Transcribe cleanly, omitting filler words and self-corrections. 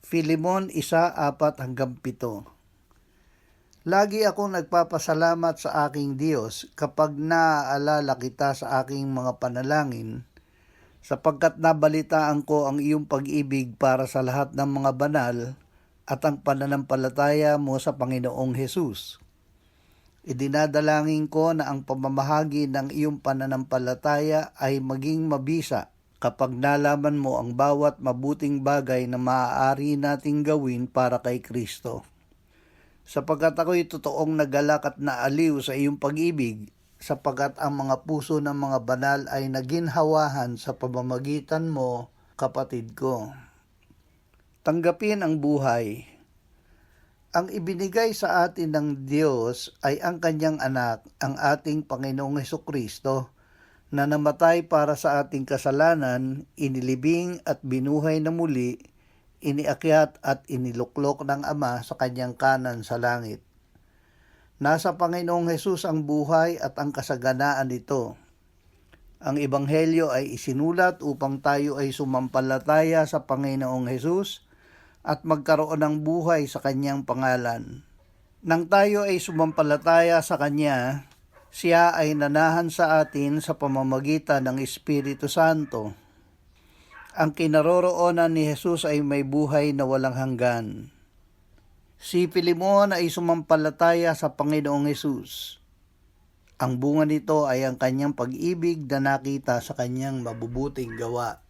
Filemon 1:4-7. Lagi akong nagpapasalamat sa aking Diyos kapag naaalala kita sa aking mga panalangin, sapagkat nabalitaan ko ang iyong pag-ibig para sa lahat ng mga banal at ang pananampalataya mo sa Panginoong Hesus. Idinadalangin ko na ang pamamahagi ng iyong pananampalataya ay maging mabisa kapag nalaman mo ang bawat mabuting bagay na maaari nating gawin para kay Kristo. Sapagkat ako'y totoong nagalak at naaliw sa iyong pag-ibig, sapagkat ang mga puso ng mga banal ay naginhawahan sa pamamagitan mo, kapatid ko. Tanggapin ang buhay. Ang ibinigay sa atin ng Diyos ay ang kanyang anak, ang ating Panginoong Hesukristo, na namatay para sa ating kasalanan, inilibing at binuhay na muli, iniakyat at iniluklok ng Ama sa kanyang kanan sa langit. Nasa Panginoong Hesus ang buhay at ang kasaganaan nito. Ang Ebanghelyo ay isinulat upang tayo ay sumampalataya sa Panginoong Hesus at magkaroon ng buhay sa kanyang pangalan. Nang tayo ay sumampalataya sa kanya, siya ay nanahan sa atin sa pamamagitan ng Espiritu Santo. Ang kinaroroonan ni Jesus ay may buhay na walang hanggan. Si Filemon ay sumampalataya sa Panginoong Hesus. Ang bunga nito ay ang kanyang pag-ibig na nakita sa kanyang mabubuting gawa.